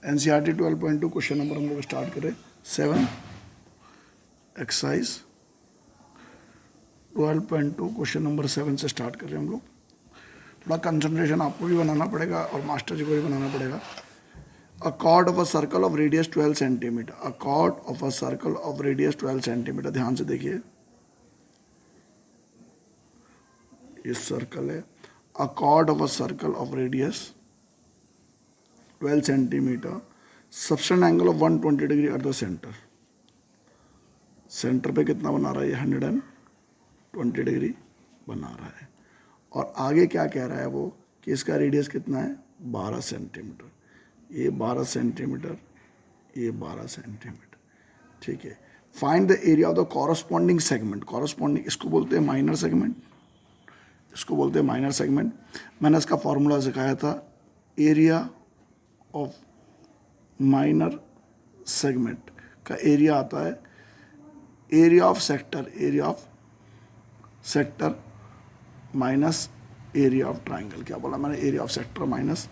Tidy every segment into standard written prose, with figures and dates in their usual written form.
NCERT 12.2 question number हम लोग start करें 7 एक्सरसाइज 12.2 क्वेश्चन नंबर 7 से स्टार्ट कर रहे हैं हम लोग। थोड़ा कंसंट्रेशन आपको भी बनाना पड़ेगा और मास्टर जी को भी बनाना पड़ेगा। A chord of a circle of radius 12 centimetre, a chord of a circle of radius 12 centimetre. ध्यान से देखिए, ये सर्कल है। A chord of a circle of radius 12 centimetre, सबसेंड angle of 120 degree at the centre. Centre पे कितना बना रहा है? ये 120 डिग्री बना रहा है। और आगे क्या कह रहा है वो कि इसका रेडियस कितना है? 12 सेंटीमीटर। ये 12 सेंटीमीटर, ये 12 सेंटीमीटर। ठीक है। Find the area of the corresponding segment. Corresponding इसको बोलते हैं माइनर सेगमेंट, इसको बोलते हैं माइनर सेगमेंट। मैंने इसका फॉर्मूला सिखाया था, एरिया ऑफ माइनर सेगमेंट का एरिया आता है area of sector, area of sector minus area of triangle. क्या बोला मैंने? Area of sector minus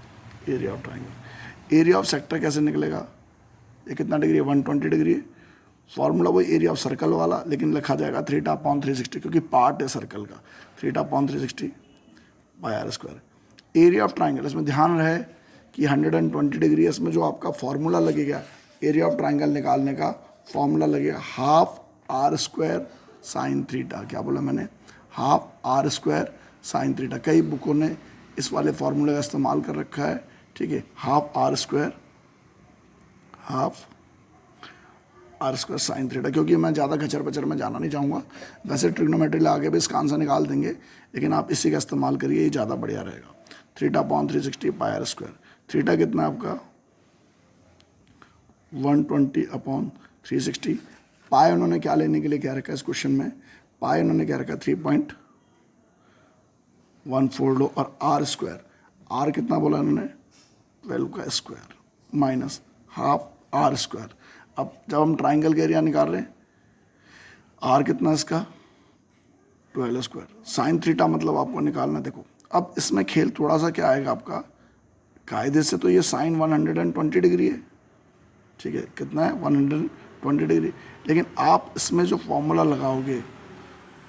area of triangle. Area of sector कैसे निकलेगा? ये कितना डिग्री है? 120 डिग्री है। फॉर्मूला वही एरिया ऑफ सर्कल वाला, लेकिन लिखा जाएगा 3/360 क्योंकि पार्ट है सर्कल का। 3/360 by are square. Area of triangle, इसमें ध्यान रहे कि 120 डिग्री, इसमें जो आपका फॉर्मूला लगेगा एरिया ऑफ ट्राइंगल निकालने का, फॉर्मूला लगेगा half are square sine theta. क्या बोला मैंने? Half are square sine theta. कई बुकों ने इस वाले फॉर्मूले का इस्तेमाल कर रखा है। ठीक है, half are square sine theta. क्योंकि मैं ज़्यादा खचर पचर में जाना नहीं चाहूँगा, वैसे ट्रिग्नोमेट्री आगे भी इसका आंसर निकाल देंगे, लेकिन आप इसी का इस्तेमाल करिए, ये ज़्यादा बढ़िया रहेगा। 3/360 पाई आर स्क्वायर। थीटा कितना है आपका? 120/360। पाई उन्होंने क्या लेने के लिए क्या रखा है इस क्वेश्चन में? पाई उन्होंने क्या रखा? 3.142 और आर स्क्वायर, आर कितना बोला उन्होंने? 12 का square minus half are square. अब जब हम ट्राइंगल का एरिया निकाल रहे हैं, आर कितना इसका? 12 स्क्वायर। साइन थीटा मतलब आपको निकालना। देखो अब इसमें खेल थोड़ा सा क्या आएगा आपका, कायदे से तो ये साइन 120 डिग्री है। ठीक है, कितना है? 120 डिग्री। लेकिन आप इसमें जो फॉर्मूला लगाओगे,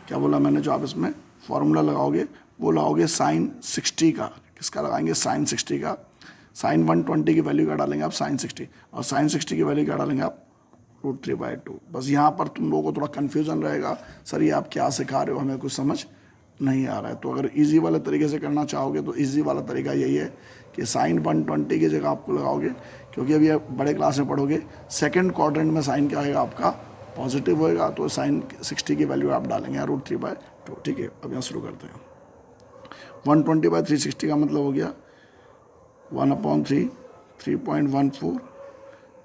क्या बोला मैंने? जो आप इसमें फॉर्मूला लगाओगे वो लगाओगे साइन 60 का। किसका लगाएंगे? साइन 60 का। साइन 120 की वैल्यू क्या डालेंगे आप? साइन 60। और साइन 60 की वैल्यू क्या डालेंगे आप? √3/2। बस यहाँ पर तुम लोगों को थोड़ा कन्फ्यूजन रहेगा, सर ये आप क्या सिखा रहे हो, हमें कुछ समझ नहीं आ रहा है। तो अगर इजी वाले तरीके से करना चाहोगे तो इजी वाला तरीका यही है कि साइन 120 की जगह आपको लगाओगे, क्योंकि अभी आप बड़े क्लास में पढ़ोगे, सेकंड क्वाड्रेंट में साइन क्या आएगा आपका? पॉजिटिव होएगा। तो साइन 60 की वैल्यू आप डालेंगे √3/2। ठीक है, अब यहाँ शुरू करते हैं। 120/360 का मतलब हो गया 1/3, 3.14,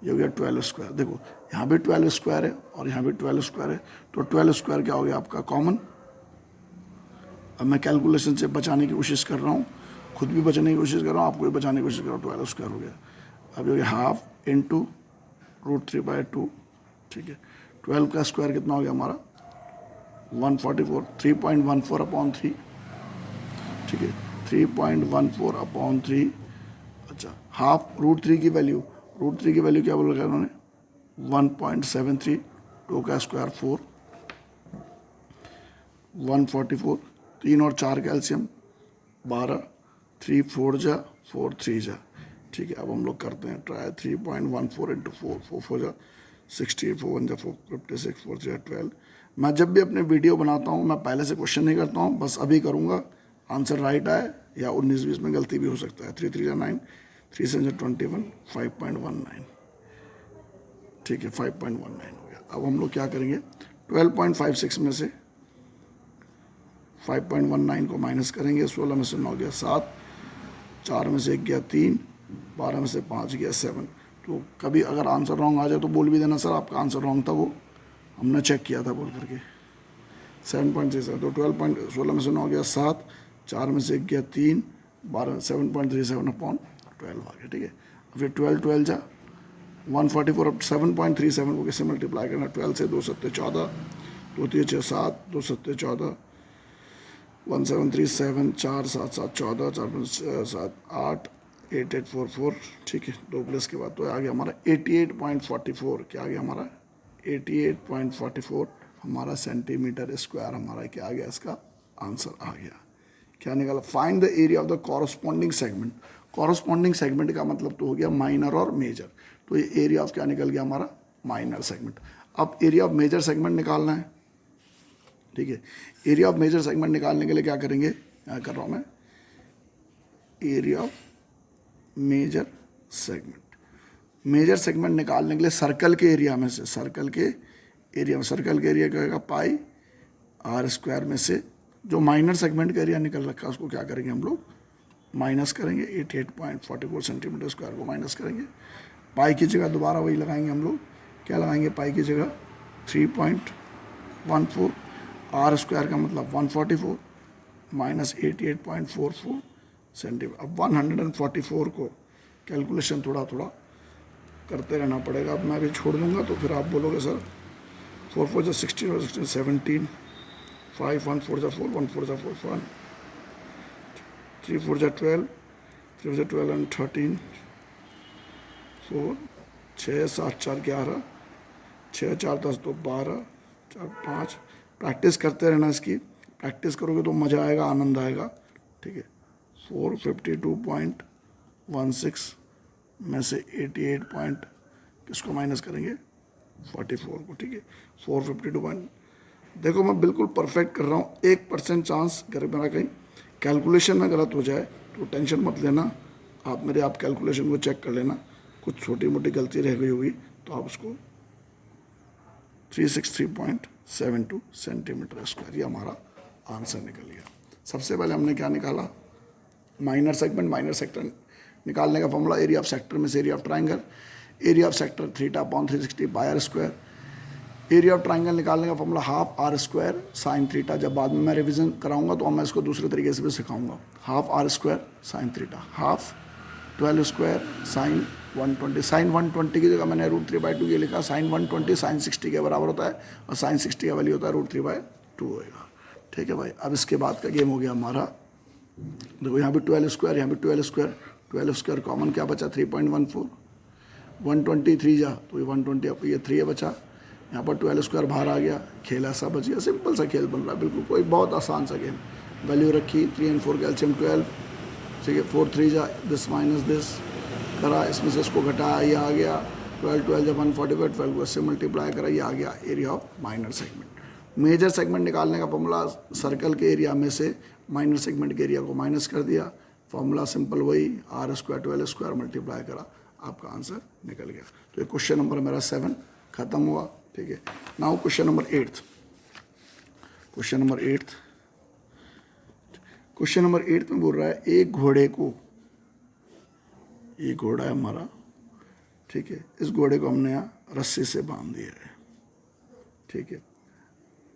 ये हो गया 12 स्क्वायर। देखो यहाँ भी 12 स्क्वायर है और यहाँ भी 12 स्क्वायर है, तो 12 स्क्वायर क्या हो गया आपका? कॉमन। अब मैं कैलकुलेशन से बचाने की कोशिश कर रहा हूँ, खुद भी बचने की कोशिश कर रहा हूँ, आपको भी बचाने की कोशिश कर रहा हूँ। 12 स्क्वायर हो गया। अब ये हाफ इंटू √3/2। ठीक है, 12 का स्क्वायर कितना हो गया हमारा? 144। 3.14/3। ठीक है, 3.14/3। अच्छा, हाफ √3 की वैल्यू, √3 की वैल्यू क्या बोल रखा है उन्होंने? 1.73। 2 का स्क्वायर 4, 144। 3 और 4 कैल्शियम 12, 3 4 जा 4 3 जा। ठीक है, अब हम लोग करते हैं ट्राई। 3.14 इंटू 4, 4 4 जा 60, 4 1 जा 4 56, 4 3 12। मैं जब भी अपने वीडियो बनाता हूँ मैं पहले से क्वेश्चन नहीं करता हूँ, बस अभी करूँगा। आंसर राइट आए या 19-20 में गलती भी हो सकता है। 3 3 जा 9, 3 7 जा 21, 5.19। ठीक है, 5.19 हो गया। अब हम लोग क्या करेंगे? 12.56 में से 5.19 को माइनस करेंगे। 16 में से 9 गया 7, 4 में से 1 गया 3, 12 में से 5 गया 7। तो कभी अगर आंसर रॉन्ग आ जाए तो बोल भी देना, सर आपका आंसर रॉन्ग था, वो हमने चेक किया था बोल करके। 7.37। तो 16 में से 9 गया 7, 4 में से 1 गया 3, 12 7.37/12 आ गया। ठीक है, फिर 12 जा 144। अब 7.37 को किससे मल्टीप्लाई करना? 12 से 2 7 14, 2 3 6 7, 2 7 14, 1 7 3 7, 4 7 7 14, 4 5 7 8, 8844, ठीक है, 2 प्लस के बाद तो आ गया हमारा 88.44, क्या आ गया हमारा 88.44 हमारा सेंटीमीटर स्क्वायर हमारा क्या आ गया, इसका आंसर आ गया। क्या निकाला, find the area of the corresponding segment. Corresponding segment का मतलब तो हो गया माइनर और मेजर, तो ये एरिया ऑफ क्या निकल गया हमारा माइनर सेगमेंट। अब एरिया ऑफ मेजर सेगमेंट निकालना है, ठीक है। एरिया ऑफ मेजर सेगमेंट निकालने के लिए क्या करेंगे, क्या कर रहा हूँ मैं, area of major segment. Major segment निकालने के लिए सर्कल के एरिया में से, सर्कल के एरिया क्या होगा, पाई आर स्क्वायर में से जो माइनर सेगमेंट का एरिया निकल रखा है उसको क्या करेंगे हम लोग, माइनस करेंगे। 88.44 सेंटीमीटर स्क्वायर को माइनस करेंगे। पाई की जगह दोबारा वही लगाएंगे हम लोग, क्या लगाएंगे, पाई की जगह 3.14, आर स्क्वायर का मतलब 144 माइनस 88.44 सेंटीमीटर। अब 144 को कैलकुलेशन थोड़ा थोड़ा करते रहना पड़ेगा। अब मैं भी छोड़ दूंगा तो फिर आप बोलोगे सर 4 4 16 और 16 17, 5 1 4 4 1 4 4 1, 3 4 12, 3 4 12 and 13, 4 6 7 4 11, 6 4 10 2 12, 4 5। प्रैक्टिस करते रहना, इसकी प्रैक्टिस करोगे तो मज़ा आएगा, आनंद आएगा, ठीक है। 452.16 में से 88 पॉइंट किसको माइनस करेंगे, 44 को, ठीक है। 452 पॉइंट, देखो मैं बिल्कुल परफेक्ट कर रहा हूँ, 1% चांस अगर मेरा कहीं कैलकुलेशन में गलत हो जाए तो टेंशन मत लेना, आप मेरे आप कैलकुलेशन को चेक कर लेना, कुछ छोटी मोटी गलती रह गई होगी तो आप उसको 363.72 सेंटीमीटर स्क्वायर, ये हमारा आंसर निकल गया। सबसे पहले हमने क्या निकाला, माइनर सेगमेंट। माइनर सेक्टर निकालने का फॉर्मूला, एरिया ऑफ सेक्टर में से area of triangle, area of sector θ/360 by are square. Area of triangle निकालने का formula half are square sine theta. जब बाद में मैं रिवीजन कराऊंगा तो मैं इसको दूसरे तरीके से भी सिखाऊंगा। Half are square sine theta, half 12 square sine 120। Sine 120 की जगह मैंने √3/2 ये लिखा, साइन 120 साइन 60 के बराबर होता है और साइन 60 का वैल्यू होता है √3/2 होएगा, ठीक है भाई। अब इसके बाद का गेम हो गया हमारा, देखो यहाँ भी 12 स्क्वायर, यहाँ भी 12 स्क्वायर, 12 स्क्वायर कॉमन क्या बचा 3.14, 123 जा तो ये 120, अब ये 3 बचा, यहाँ पर 12 स्क्वायर बाहर आ गया, खेल ऐसा बच गया। सिंपल सा खेल बन रहा है, बिल्कुल कोई बहुत आसान सा गेम। वैल्यू रखी 3 and 4 कैल्शियम 12, ठीक है। 4 3 जा दिस माइनस दिस करा, इसमें से इसको घटाया, ये आ गया 12 12 जब 145, 12 को इससे मल्टीप्लाई करा, ये आ गया area of minor segment. Major segment निकालने का फॉर्मूला, सर्कल के एरिया में से माइनर सेगमेंट के एरिया को माइनस कर दिया, फॉर्मूला सिंपल वही, आर स्क्वायर 12 स्क्वायर मल्टीप्लाई करा, आपका आंसर निकल गया। तो ये क्वेश्चन नंबर मेरा 7 खत्म हुआ, ठीक है। Now question number 8। Question number 8 में बोल रहा है एक घोड़े को, ये घोड़ा है हमारा, ठीक है, इस घोड़े को हमने यहाँ रस्सी से बांध दिया है, ठीक है।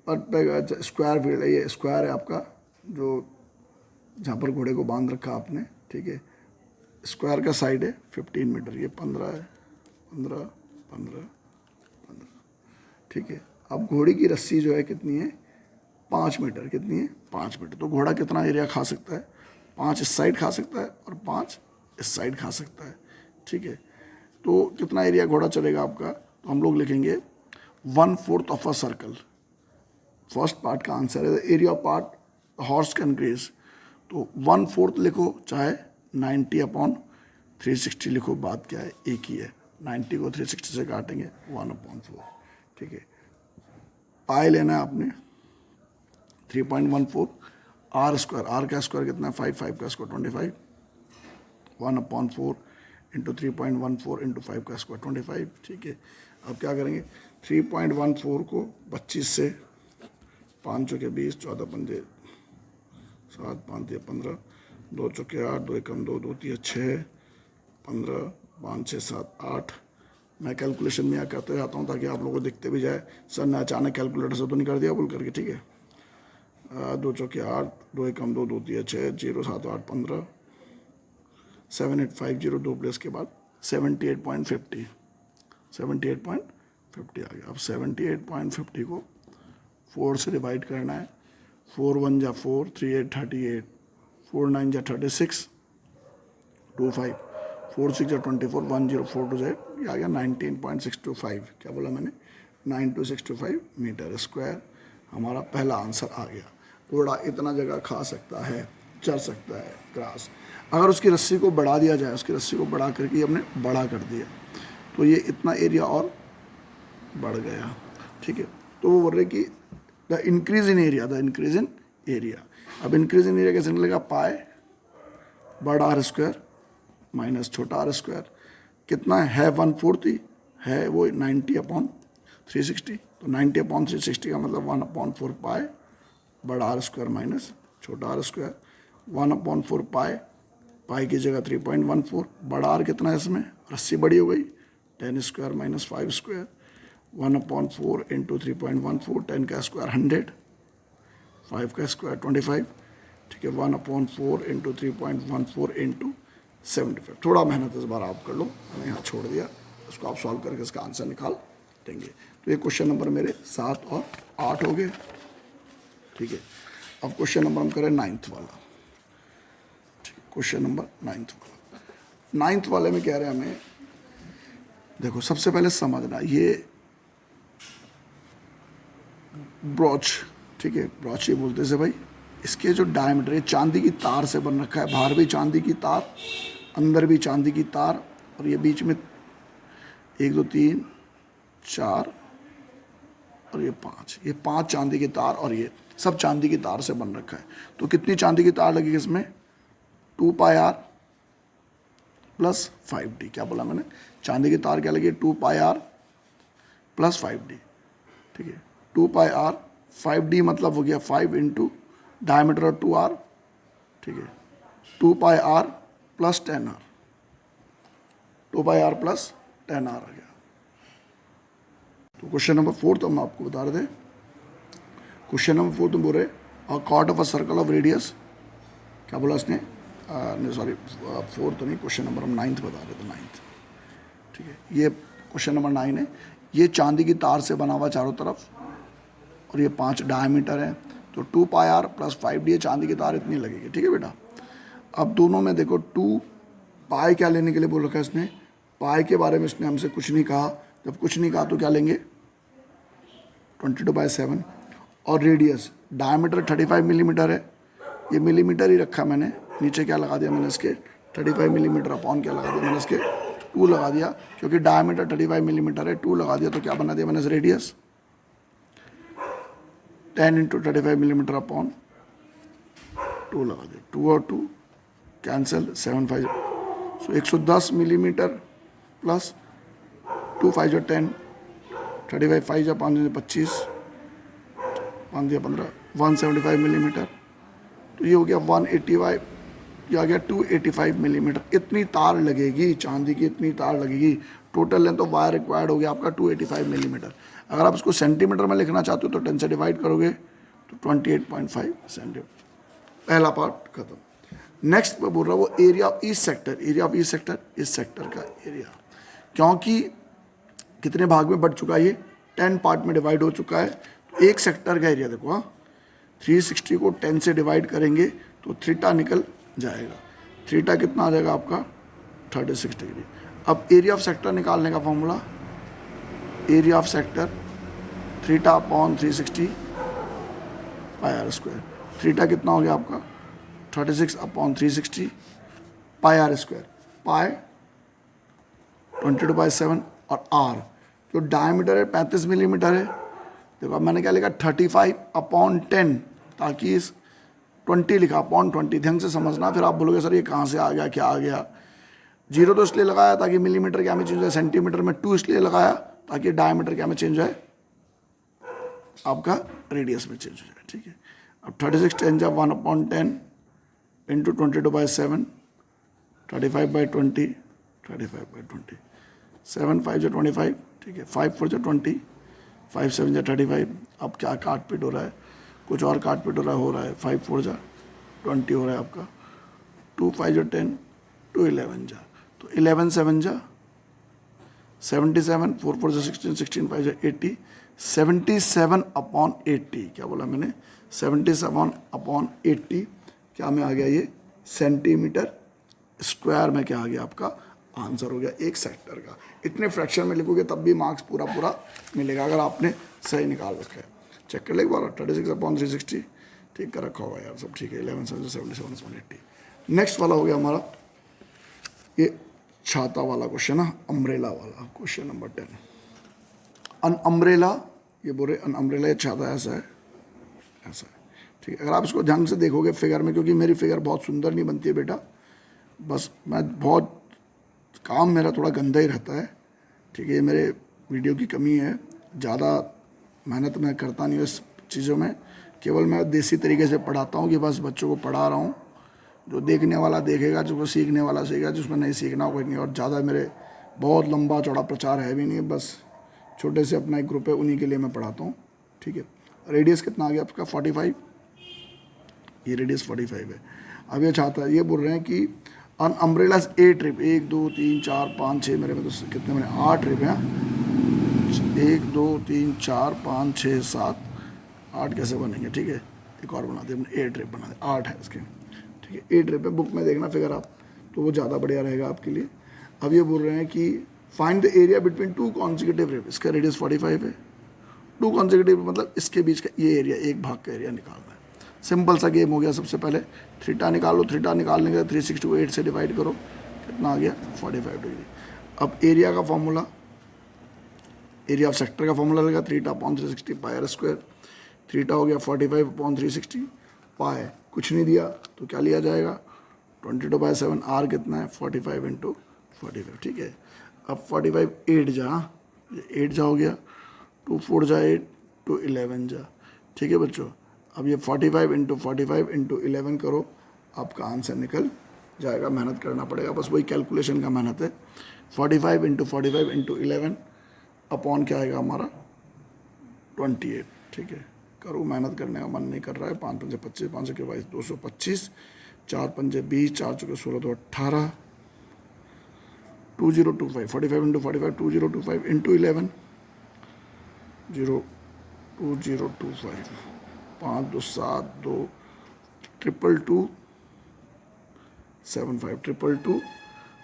और स्क्वायर फील्ड है, ये स्क्वायर है आपका जो जहाँ पर घोड़े को बांध रखा आपने, ठीक है। स्क्वायर का साइड है 15 मीटर, ये 15 है, 15 15 15, ठीक है। अब घोड़े की रस्सी जो है कितनी है, 5 मीटर, कितनी है 5 मीटर। तो घोड़ा कितना एरिया खा सकता है, 5 इस साइड खा सकता है और 5 इस साइड खा सकता है, ठीक है। तो कितना एरिया घोड़ा चलेगा आपका, तो हम लोग लिखेंगे 1/4 of a circle. First part का आंसर है area of part horse can graze, तो 1/4 लिखो, चाहे 90/360 लिखो, बात क्या है, एक ही है। 90 को 360 से काटेंगे 1/4, ठीक है। पाई लेना है आपने 3.14, आर स्क्वायर, आर का स्क्वायर कितना है 5, 5 का स्क्वायर 25, 1/4 इंटू 3.14 इंटू 5 का स्क्वायर 25, ठीक है। अब क्या करेंगे, 3.14 को 25 से 5 चौके 20, 14 पंजे 7, 5 3 15, 2 चौके 8, 2 एकम 2, 2 3 6, 15, 5 6 7 8। मैं कैलकुलेशन में यहाँ करते जाता हूँ ताकि आप लोगों को दिखते भी जाए, सर ने अचानक कैलकुलेटर से तो नहीं कर दिया बोल करके, ठीक है। 2 चौके 8, 2 एकम 2, 2 3 6, 0 7 8 15, 7850, 2 प्लस के बाद 78.50, 78.50 आ गया। अब 78.50 को 4 से डिवाइड करना है, 4 1 जा 4, 3 8 38, 4 9 जा 36, 25, 4 6 24, 1042 Z, ये आ गया 19.625, क्या बोला मैंने, 9265 मीटर स्क्वायर। हमारा पहला आंसर आ गया। घोड़ा इतना जगह खा सकता है, चल सकता है ग्रास। अगर उसकी रस्सी को बढ़ा दिया जाए, उसकी रस्सी को बढ़ा करके ये हमने बड़ा कर दिया, तो ये इतना एरिया और बढ़ गया, ठीक है। तो वो बोल रहे कि the increase in area, the increase in area. अब इंक्रीज इन एरिया कैसे निकलेगा, पाए बड़ा आर स्क्वायर माइनस छोटा आर स्क्वायर, कितना है 1/4 ही है, वो 90/360, तो 90/360 का मतलब 1/4 पाए बड़ा आर स्क्वायर माइनस छोटा आर स्क्वायर, 1/4 पाए, पाई की जगह 3.14, बड़ा आर कितना है इसमें, रस्सी बड़ी हो गई, 10 स्क्वायर माइनस 5 स्क्वायर, 1/4 इंटू 3.14, 10 का स्क्वायर 100, 5 का स्क्वायर 25, ठीक है, 1/4 इंटू 3.14 इंटू 75। थोड़ा मेहनत इस बार आप कर लो, मैंने यहाँ छोड़ दिया, उसको आप सॉल्व करके इसका आंसर निकाल देंगे। तो ये क्वेश्चन नंबर मेरे 7 और 8 हो गए, ठीक है। अब क्वेश्चन नंबर हम करें 9th वाला, ठीक है, क्वेश्चन नंबर 9th वाला। 9th वाले में कह रहे हैं हमें, देखो सबसे पहले समझना, ये ब्रॉच, ठीक है, ब्रॉच ये बोलते से भाई, इसके जो डायमीटर, ये चांदी की तार से बन रखा है, बाहर भी चांदी की तार, अंदर भी चांदी की तार, और ये बीच में 1 2 3 4 और ये 5, ये 5 चांदी की तार, और ये सब चांदी की तार से बन रखा है। तो कितनी चांदी की तार लगेगी इसमें, 2πr प्लस 5d, क्या बोला मैंने, चांदी की तार क्या लगी, 2πr प्लस 5d, ठीक है। 2πr 5d मतलब हो गया 5 इंटू डायमीटर और 2r, ठीक है, 2πr plus 10r, 2πr plus 10r आ गया। तो क्वेश्चन नंबर 4 तो हम आपको बता रहे थे, क्वेश्चन नंबर 4 तुम बोल रहे और chord of a circle of radius, क्या बोला उसने, नहीं सॉरी 4 तो नहीं, क्वेश्चन नंबर हम 9th बता रहे थे, 9th, ठीक है। ये क्वेश्चन नंबर 9 है, ये चांदी की तार से बना हुआ चारों तरफ, और ये 5 डायमीटर है, तो 2πr प्लस 5d चांदी की तार इतनी लगेगी, ठीक है बेटा। अब दोनों में देखो 2 पाई क्या लेने के लिए बोल रखा है इसने, पाई के बारे में इसने हमसे कुछ नहीं कहा, जब कुछ नहीं कहा तो क्या लेंगे 22/7, और रेडियस डायमीटर 35 मिलीमीटर है, ये मिलीमीटर ही रखा मैंने, नीचे क्या लगा दिया मैंने इसके 35 मिलीमीटर अपॉन क्या लगा दिया मैंने इसके 2 लगा दिया, क्योंकि डायमीटर 35 मिलीमीटर है, 2 लगा दिया, तो क्या बना दिया मैंने रेडियस 10 इंटू 35 मिलीमीटर अपॉन 2 लगा दिया, 2 और 2 कैंसिल, 7 5, सो 110 मिलीमीटर प्लस 2 5 10, 35 5 जा 5 25, 5 दिया 15, 175 मिलीमीटर, तो ये हो गया 185, ये आ गया 285 मिलीमीटर। इतनी तार लगेगी, चांदी की इतनी तार लगेगी, total length of wire required हो गया आपका 285 मिलीमीटर। अगर आप इसको सेंटीमीटर में लिखना चाहते हो तो 10 से डिवाइड करोगे तो 28.5 सेंटीमीटर। पहला पार्ट खत्म। नेक्स्ट पे बोल रहा वो area of east sector, area of east sector, इस सेक्टर का एरिया, क्योंकि कितने भाग में बढ़ चुका है ये, 10 पार्ट में डिवाइड हो चुका है, तो एक सेक्टर का एरिया देखो, हाँ 360 को 10 से डिवाइड करेंगे तो थीटा निकल जाएगा, थीटा कितना आ जाएगा आपका 36 डिग्री। अब एरिया ऑफ सेक्टर निकालने का formula, area of sector theta upon 360 pi are square, theta कितना हो गया आपका 36 upon 360 pi are square, pi 22/7, और आर जो डायमीटर है 35 मिलीमीटर है, देखो अब मैंने क्या लिखा 35 अपॉन 10, ताकि इस 20 लिखा अपॉन 20, ध्यान से समझना, फिर आप बोलोगे सर ये कहाँ से आ गया, क्या आ गया। 0 तो इसलिए लगाया ताकि मिलीमीटर क्या में चेंज है, सेंटीमीटर में 2 इसलिए लगाया ताकि डायमीटर क्या में चेंज है, आपका रेडियस में चेंज हो जाए, ठीक है। अब 36 10 जा 1/10 इंटू 22/7, 35/20, 35/20, 7 5 जा 25, ठीक है, 5 4 जा 20, 5 7 जा 35। अब क्या काट पीट हो रहा है, कुछ और काट पीट हो रहा है, 5 4 जा 20 हो रहा है आपका, 2 5 जा 10, 2 11 जा, तो 11 7 जा 77, 4 4 जा 16, 16 5 जा 80, 77 अपॉन 80, क्या बोला मैंने 77 अपॉन 80, क्या में आ गया ये सेंटीमीटर स्क्वायर में क्या आ गया आपका आंसर हो गया एक सेक्टर का। इतने फ्रैक्शन में लिखोगे तब भी मार्क्स पूरा पूरा मिलेगा अगर आपने सही निकाल रखा है। चेक कर ले एक बार, 36/360 ठीक कर रखा होगा यार, सब ठीक है। 11/77/180। नेक्स्ट वाला हो गया हमारा ये छाता वाला क्वेश्चन है, अम्ब्रेला वाला क्वेश्चन नंबर 10। अन अम्ब्रेला, ये बोल रहे अन अम्ब्रेला, ये छाता ऐसा है, ऐसा है, ठीक है। अगर आप इसको ध्यान से देखोगे फिगर में, क्योंकि मेरी फिगर बहुत सुंदर नहीं बनती है बेटा, बस मैं बहुत काम मेरा थोड़ा गंदा ही रहता है, ठीक है। ये मेरे वीडियो की कमी है, ज़्यादा मेहनत मैं करता नहीं हूँ इस चीज़ों में, केवल मैं देसी तरीके से पढ़ाता हूँ कि बस बच्चों को पढ़ा रहा हूँ, जो देखने वाला देखेगा, जिसको सीखने वाला सीखेगा, जिसको नहीं सीखना कोई नहीं। और ज़्यादा मेरे बहुत लंबा चौड़ा प्रचार है भी नहीं, बस छोटे से अपना एक ग्रुप है, उन्हीं के लिए मैं पढ़ाता हूँ, ठीक है। रेडियस कितना आ गया आपका 45, ये रेडियस 45 है। अब ये चाहता है, ये बोल रहे हैं कि अन अम्ब्रेलाज 8 ट्रिप, 1 2 3 4 5 6, मेरे में तो कितने मैंने 8 ट्रिप हैं, 1 2 3 4 5 6 7 8 कैसे बनेंगे, ठीक है। एक और बना दे, 8 ट्रिप बना दे, 8 है इसके, ठीक है। 8 ट्रिप है, बुक में देखना फिगर आप, तो वो ज़्यादा बढ़िया रहेगा आपके लिए। अब ये बोल रहे हैं कि find the area between 2 consecutive trip, इसका रेडियस 45 है, 2 कॉन्जिक्यूटिव मतलब इसके बीच का ये एरिया, एक भाग का एरिया निकालना है। सिंपल सा गेम हो गया। सबसे पहले थीटा निकालो, थीटा निकालने के 360 को 8 से डिवाइड करो, कितना आ गया 45 डिग्री। अब एरिया का फॉर्मूला, एरिया ऑफ सेक्टर का फॉर्मूला लगा, थीटा/360 पाई आर स्क्वायर। थीटा हो गया 45/360, पाई कुछ नहीं दिया तो क्या लिया जाएगा 22/7, आर कितना है 45 × 45, ठीक है। अब 45 8 जा, ये 8 जा हो गया, 2 4 जा 8, 2 11 जा, ठीक है बच्चों। अब ये 45 × 45 × 11 करो, आपका आंसर निकल जाएगा। मेहनत करना पड़ेगा, बस वही कैलकुलेशन का मेहनत है। 45 × 45 × 11 अपॉन क्या आएगा हमारा 28, ठीक है। करो, मेहनत करने का मन नहीं कर रहा है। 5 पंजे 25, 5 के 22, 225, 4 पंजे 20, 4 चौके 16, तो 18, 2025, 45 × 45, 2025 × 11, 2025, 5 2 7 2 222 75, 222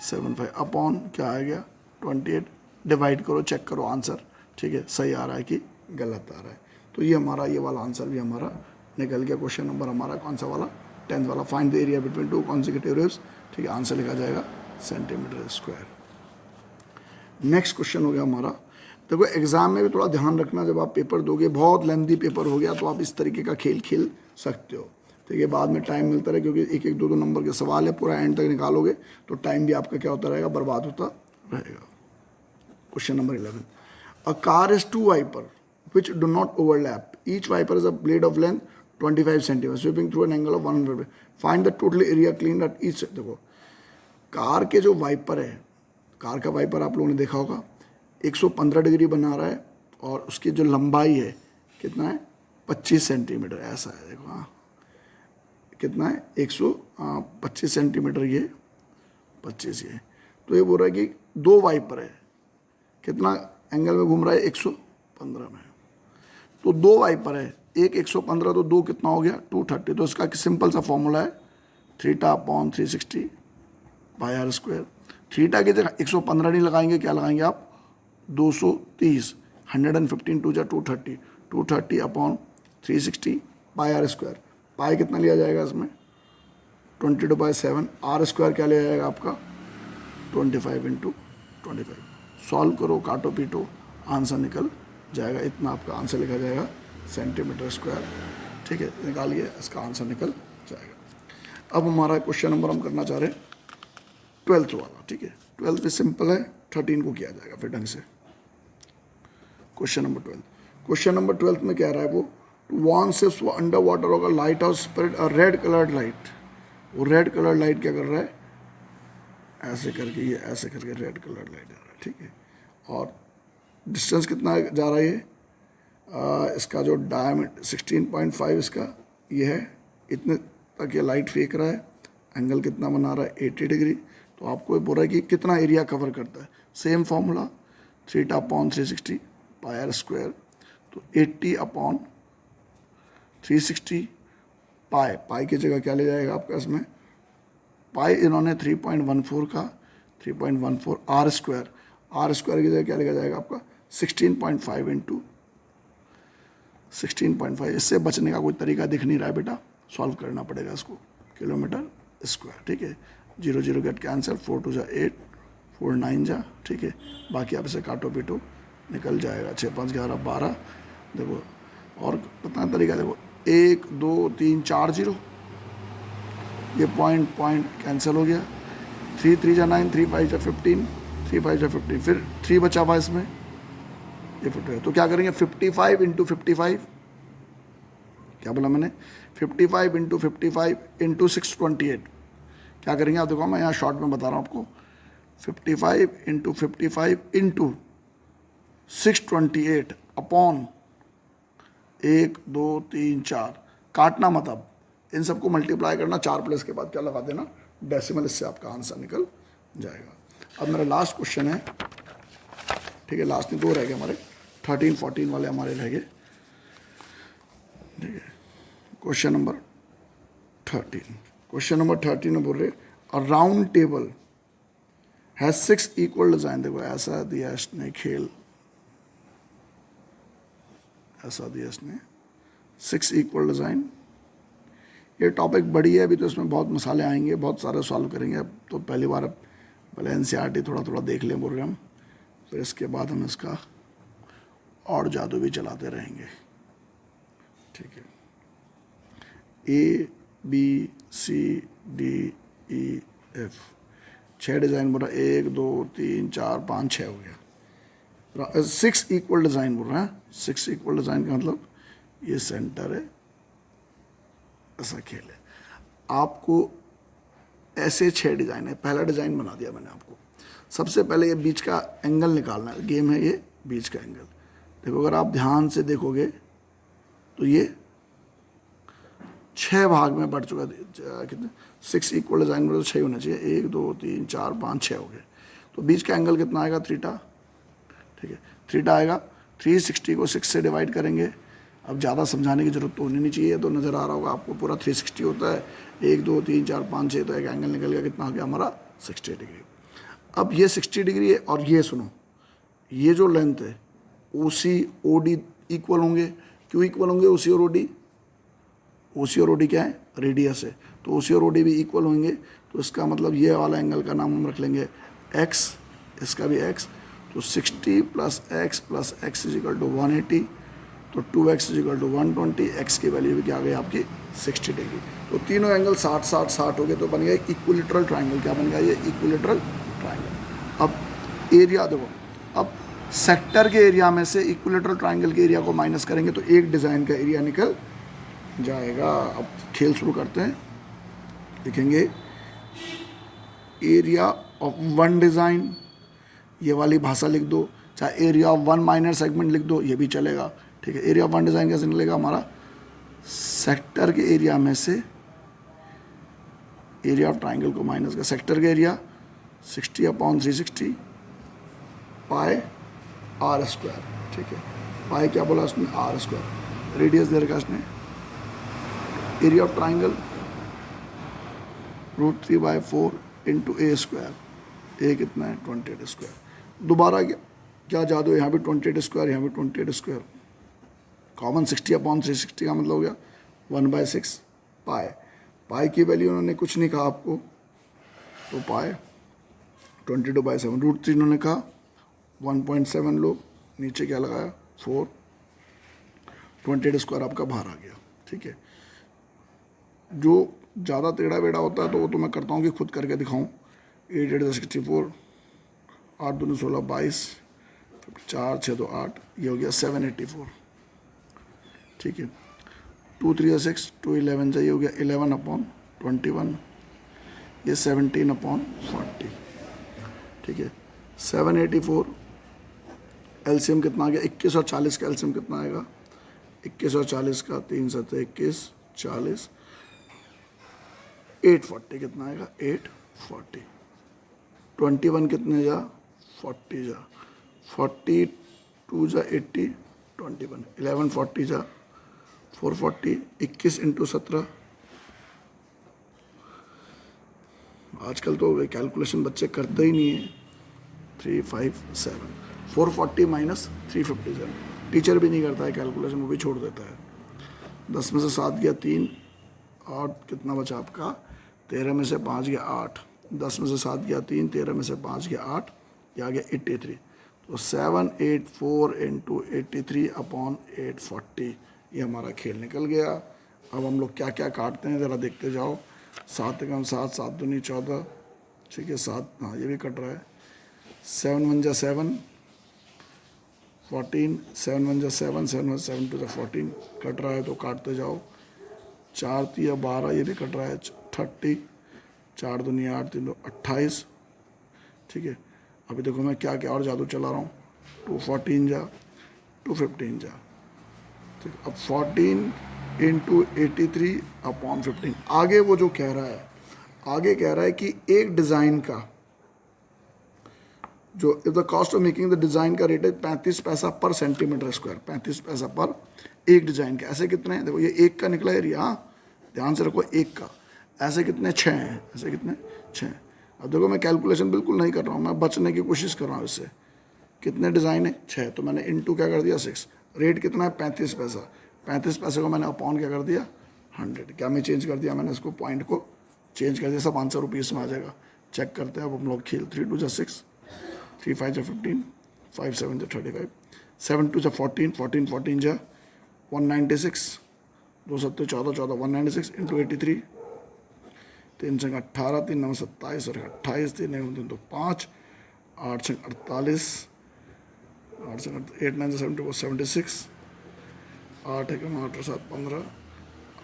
75 अपॉन क्या आ गया 28, डिवाइड करो, चेक करो आंसर, ठीक है, सही आ रहा है कि गलत आ रहा है। तो ये हमारा ये वाला आंसर भी हमारा निकल गया। क्वेश्चन नंबर हमारा कौन सा वाला 10th वाला, find the area between 2 consecutive रिव्स, ठीक है। आंसर लिखा जाएगा सेंटीमीटर स्क्वायर। नेक्स्ट क्वेश्चन हो गया हमारा, देखो एग्जाम में भी थोड़ा ध्यान रखना, जब आप पेपर दोगे, बहुत लेंथी पेपर हो गया तो आप इस तरीके का खेल खेल सकते हो, ठीक है। बाद में टाइम मिलता रहे, क्योंकि 1 1 2 2 नंबर के सवाल है, पूरा एंड तक निकालोगे तो टाइम भी आपका क्या होता रहेगा, बर्बाद होता रहेगा। Question number 11, a car is 2 wiper which do not overlap. Each wiper is a blade of length 25 cm sweeping through an angle of 100. Find the total area cleaned at each side. देखो car के जो wiper है, car का wiper आप लोगों ने देखा होगा 115 डिग्री बना रहा है, और उसकी जो लंबाई है कितना है 25 सेंटीमीटर, ऐसा है देखो, हाँ कितना है 125 सेंटीमीटर, ये 25 ये। तो ये बोल रहा है कि 2 वाइपर है, कितना एंगल में घूम रहा है 115 में, तो 2 वाइपर है, एक 115 तो 2 कितना हो गया 230। तो इसका सिंपल सा फॉर्मूला है थीटा/360 पाई आर स्क्वायर। थीटा की जगह 115 नहीं लगाएंगे, क्या लगाएंगे आप 230, 115 2 जा 230, 230/360 पाई आर स्क्वायर। पाई कितना लिया जाएगा इसमें 22/7, आर स्क्वायर क्या लिया जाएगा आपका 25 × 25। सॉल्व करो, काटो पीटो, आंसर निकल जाएगा। इतना आपका आंसर लिखा जाएगा सेंटीमीटर स्क्वायर, ठीक है। निकालिए, इसका आंसर निकल जाएगा। अब हमारा क्वेश्चन नंबर हम करना चाह रहे हैं 12th वाला, ठीक है। 12th भी सिंपल है, 13 को किया जाएगा फिर ढंग से। क्वेश्चन नंबर 12, क्वेश्चन नंबर 12 में क्या रहा है, वो वन शिप्स वो अंडर वाटर होगा, light house spread a red coloured light. वो रेड कलर्ड लाइट क्या कर रहा है, ऐसे करके, ये ऐसे करके रेड कलर्ड लाइट आ रहा है, ठीक है। और डिस्टेंस कितना जा रहा है ये, इसका जो डायमीटर 16.5 इसका ये है, इतने तक ये लाइट फेंक रहा है। एंगल कितना बना रहा है 80 डिग्री। तो आपको बोल रहा है कि कितना एरिया कवर करता है, सेम फॉर्मूला थीटा/360 पाई आर स्क्वायर। तो 80/360 पाई की जगह क्या ले जाएगा आपका इसमें पाई इन्होंने 3.14 का 3.14 आर स्क्वायर, आर स्क्वायर की जगह क्या लिखा जाएगा आपका 16.5 इंटू 16.5। इससे बचने का कोई तरीका दिख नहीं रहा है बेटा, सॉल्व करना पड़ेगा इसको, किलोमीटर स्क्वायर। ठीक है, 0 0 गेट कैंसिल, 4 2 जा 8, 4 9 जा, ठीक है, बाकी आप इसे काटो पीटो निकल जाएगा, 6 5 11 12। देखो और कितना तरीका, देखो 1 2 3 4 0, ये पॉइंट कैंसिल हो गया, 3 3 जा 9, 3 5 जा 15, 3 5 जा 15, फिर 3 बचा हुआ इसमें, ये फिट है। तो क्या करेंगे 55 इंटू 55, क्या बोला मैंने 55 इंटू 55 इंटू 628, क्या करेंगे आप देखो, मैं यहाँ शॉर्ट में बता रहा हूँ आपको, 55 इंटू 55 इंटू 628 अपॉन 1 2 3 4, काटना मत, अब इन सबको मल्टीप्लाई करना, 4 प्लस के बाद क्या लगा देना डेसिमल, इससे आपका आंसर निकल जाएगा। अब मेरा लास्ट क्वेश्चन है, ठीक है, लास्ट में 2 रह गए हमारे, 13 14 वाले हमारे रह गए, ठीक है। क्वेश्चन नंबर 13 में बोल रहे अ round table has 6 equal design, देखो ऐसा दिया इसने खेल, ऐसा दिया इसने 6 इक्वल डिजाइन। ये टॉपिक बड़ी है, अभी तो इसमें बहुत मसाले आएंगे, बहुत सारे सॉल्व करेंगे। अब तो पहली बार पहले एनसीईआरटी थोड़ा देख लें बोल रहे हम, फिर इसके बाद हम इसका और जादू भी चलाते रहेंगे, ठीक है। A B C D E F 6 design बोल रहा है, 1 2 3 4 5 6 हो गया। 6 इक्वल डिज़ाइन बोल रहा है, 6 इक्वल डिज़ाइन का मतलब ये सेंटर है, ऐसा खेल है। आपको ऐसे 6 डिज़ाइन है, पहला डिज़ाइन बना दिया मैंने आपको। सबसे पहले ये बीच का एंगल निकालना है, गेम है ये बीच का एंगल। देखो अगर आप ध्यान से देखोगे तो ये 6 भाग में बढ़ चुका है, कितने 6 इक्वल डिज़ाइन में तो 6 होना चाहिए, 1 2 3 4 5 6 हो गए। तो बीच का एंगल कितना आएगा, थीटा, ठीक है, थीटा आएगा। 360 को 6 से डिवाइड करेंगे, अब ज़्यादा समझाने की जरूरत तो होनी नहीं चाहिए, तो नज़र आ रहा होगा आपको पूरा 360 होता है, 1 2 3 4 5 6, तो एक एंगल निकल गया, कितना हो गया हमारा 60 डिग्री। अब ये 60 डिग्री है, और ये सुनो, ये जो लेंथ है OC OD इक्वल होंगे, क्यों इक्वल होंगे OC और OD, OC और OD क्या है, रेडियस है, तो OC और OD भी इक्वल होंगे, तो इसका मतलब ये वाला एंगल का नाम हम रख लेंगे x, इसका भी x, तो 60 plus x is equal to 180, तो 2x is equal to 120, x की वैल्यू भी क्या आ गई आपकी 60 डिग्री। तो तीनों एंगल 60 60 60 हो गए, तो बन गया इक्विलेटरल ट्राइंगल। क्या बन गया ये इक्विलेटरल ट्राइंगल। अब एरिया देखो, अब सेक्टर के एरिया में से इक्विलेटरल ट्राइंगल के एरिया को माइनस करेंगे तो एक डिज़ाइन का एरिया निकल जाएगा। अब खेल शुरू करते हैं, लिखेंगे एरिया ऑफ वन डिज़ाइन, ये वाली भाषा लिख दो, चाहे area of one minor segment लिख दो, ये भी चलेगा, ठीक है। एरिया ऑफ वन डिज़ाइन कैसे निकलेगा हमारा, सेक्टर के एरिया में से एरिया ऑफ ट्राइंगल को माइनस का, सेक्टर का एरिया 60/360 पाई आर स्क्वायर, ठीक है। पाई क्या बोला उसने, आर स्क्वायर, रेडियस दे रखा उसने। Area of triangle √3/4 into a square, a कितना है 28 स्क्वायर। दोबारा क्या जादू, यहाँ भी 28 स्क्वायर, यहाँ भी 28 स्क्वायर, कॉमन 60/360 का मतलब हो गया 1/6 पाई। पाई की वैल्यू उन्होंने कुछ नहीं कहा आपको, तो पाई 22/7, √3 उन्होंने कहा 1.7 लो, नीचे क्या लगाया 4, 28 स्क्वायर आपका बाहर आ गया, ठीक है। जो ज़्यादा टेढ़ा बेड़ा होता है तो वो तो मैं करता हूँ कि खुद करके दिखाऊँ। 8 8 64, 8 2 16 22, 4 6 2 8, ये हो गया 784, ठीक है। 2 3 6, 2 11 ये हो गया 11/21, ये 17/40, ठीक है। 784 एलसीएम कितना आ गया, 21 और 40 का एलसीएम कितना आएगा, 21 और 40 का 3 7 21 40, 840 कितना आएगा 840, 21 कितने जा 40 जा, 42 जा 80, 21 1140 जा 440, 21 इंटू 17 आजकल तो कैलकुलेशन बच्चे करते ही नहीं है। 357 440 माइनस 357, टीचर भी नहीं करता है कैलकुलेशन, वो भी छोड़ देता है। 10 में से 7 गया 3, 8 कितना बचा आपका, 13 में से 5 गया 8, 10 में से 7 गया 3, 13 में से 5 गया 8, ये आ गया 83। तो 784 इंटू 83 अपॉन 840, ये हमारा खेल निकल गया। अब हम लोग क्या क्या काटते हैं ज़रा देखते जाओ। 7 कम 7, 7 दूनी 14, ठीक है 7, हाँ ये भी कट रहा है। 7 1 जा 7, 14, 7 1 जा 7, 7 1 7 2 जा 14, कट रहा है तो काटते जाओ। 4 3 12, ये भी कट रहा है 30, 4 दूनी 8, 3 2 28, ठीक है। अभी देखो मैं क्या क्या और जादू चला रहा हूँ। 214 जा 215 जा, ठीक। अब 14 इंटू 83 अपॉन 15। आगे वो जो कह रहा है, आगे कह रहा है कि एक डिज़ाइन का जो if the cost of making the design का रेट है 35 पैसा पर सेंटीमीटर स्क्वायर, 35 पैसा पर एक डिज़ाइन का। ऐसे कितने हैं, देखो ये एक का निकला एरिया, हाँ ध्यान से रखो एक का। ऐसे कितने, 6 हैं, ऐसे कितने 6। अब देखो मैं कैलकुलेशन बिल्कुल नहीं कर रहा हूँ, मैं बचने की कोशिश कर रहा हूँ इससे। कितने डिज़ाइन है, 6, तो मैंने इनटू क्या कर दिया 6। रेट कितना है 35 पैसा, 35 पैसे को मैंने अपॉन क्या कर दिया 100। क्या मैं चेंज कर दिया, मैंने इसको पॉइंट को चेंज कर दिया, सब आंसर रुपीज़ में आ जाएगा। चेक करते हैं अब हम लोग खेल। 3 2 जा 6, 3 5 जा 15, 5 7 जा 35, 7 2 जा 14, 14 14 जा 196, 2 7 14 14, 196 इंटू 83, 3 6 18, 3 9 27 और 28, 3 9 तो 5, 8 6 48, 8 से 8 9 से 74 76, 8 है 8 7 15,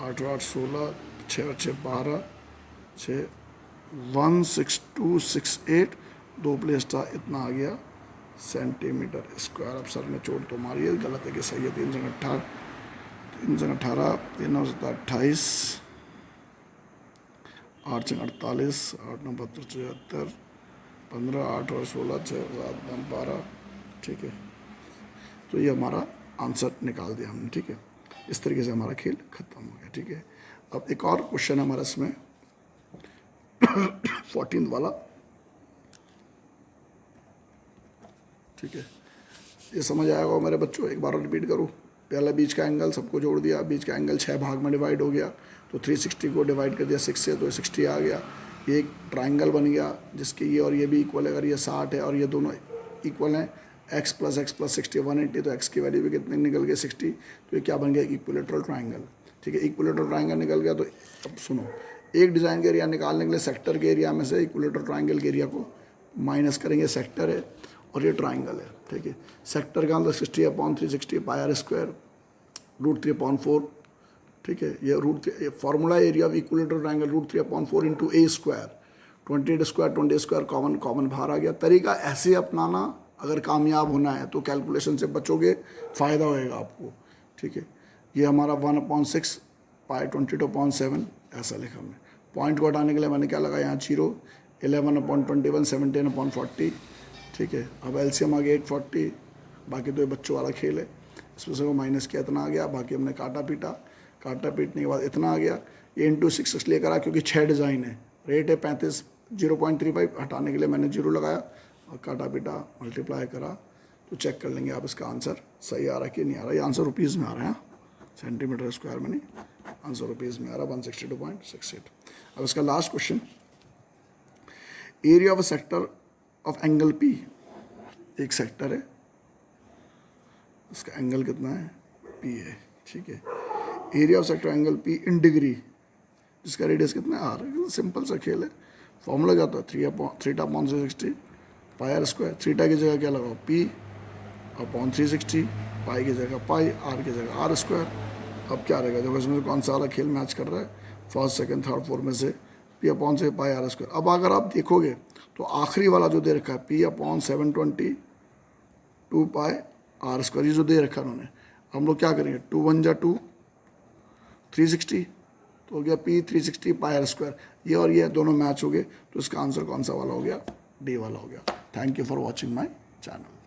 8 8 16, 6 6 12, 6 16268, 2 प्लेस था, इतना आ गया सेंटीमीटर स्क्वायर। अब सर ने चोट तो मारी है, गलत है कि सही है। 3 से 18, 3 से 18, 3 9 से 28, 8 से 48, 8 9 72 74, 15, 8 और 16, 6 7 9 12, ठीक है। तो ये हमारा आंसर निकाल दिया हमने, ठीक है। इस तरीके से हमारा खेल खत्म हो गया, ठीक है। अब एक और क्वेश्चन है हमारा इसमें 14 वाला, ठीक है। ये समझ आएगा मेरे बच्चों, एक बार रिपीट करूँ। पहला बीच का एंगल सबको जोड़ दिया, बीच का एंगल 6 भाग में डिवाइड हो गया, तो 360 को डिवाइड कर दिया 6 से, तो 60 आ गया। ये एक ट्राइंगल बन गया जिसके ये और ये भी इक्वल है। अगर ये 60 है और ये दोनों इक्वल हैं, x प्लस 60 180, तो x की वैल्यू भी कितने निकल गए 60, तो ये क्या बन गया इक्विलेटरल ट्राइंगल, ठीक है। इक्विलेटरल ट्राइंगल निकल गया। तो अब सुनो, एक डिज़ाइन का एरिया निकालने के लिए सेक्टर के एरिया में से इक्विलेटरल ट्राइंगल के एरिया को माइनस करेंगे। सेक्टर है और ये ट्राइंगल है, ठीक है। सेक्टर का अंदर 60 अपॉन 360 पाई आर स्क्वायर √3/4, ठीक है। ये √3 formula area of equilateral triangle √3/4 into a square, 20 square common बाहर आ गया। तरीका ऐसे अपनाना, अगर कामयाब होना है तो कैलकुलेशन से बचोगे, फ़ायदा होएगा आपको, ठीक है। ये हमारा 1/6 पाई 22/7 ऐसा लिखा हमने। पॉइंट को हटाने के लिए मैंने क्या लगा यहाँ 0, 11/21, 17/40, ठीक है। अब एलसीएम आ गया 840, बाकी तो ये बच्चों वाला खेल है। इसमें से वो माइनस किया, इतना आ गया। बाकी हमने काटा पीटने के बाद इतना आ गया। ये इंटू 6 इसलिए करा क्योंकि 6 डिज़ाइन है। रेट है 35, 0.35 हटाने के लिए मैंने 0 लगाया और काटा पीटा मल्टीप्लाई करा। तो चेक कर लेंगे आप इसका आंसर सही आ रहा है कि नहीं आ रहा। ये आंसर रुपीज़ में आ रहा है, सेंटीमीटर स्क्वायर में नहीं, आंसर रुपीज़ में आ रहा है 162.68। अब इसका last question, area of a sector of angle P. एक सेक्टर है, इसका एंगल कितना है पी है, ठीक है। Area of sector angle P in degree, जिसका रेडियस कितना है आर। सिंपल सा खेल है, फॉर्मूला जाता है 3/360 पाई आर स्क्वायर। थीटा की जगह क्या लगाओ पी अपॉन 360, पाई की जगह पाई, आर की जगह आर स्क्वायर। अब क्या रहेगा, देखो इसमें कौन सा वाला खेल मैच कर रहा है, फर्स्ट सेकंड थर्ड फोर्थ में से पी अपॉन से पाई आर स्क्वायर। अब अगर आप देखोगे तो आखिरी वाला जो दे रखा है p upon 720 2 pi are square, ये जो दे रखा है उन्होंने, हम लोग क्या करेंगे 2 1 जा 2, 360 तो हो गया पी 360 पाई आर स्क्वायर। ये और ये दोनों मैच हो गए, तो इसका आंसर कौन सा वाला हो गया, डी वाला हो गया। Thank you for watching my channel.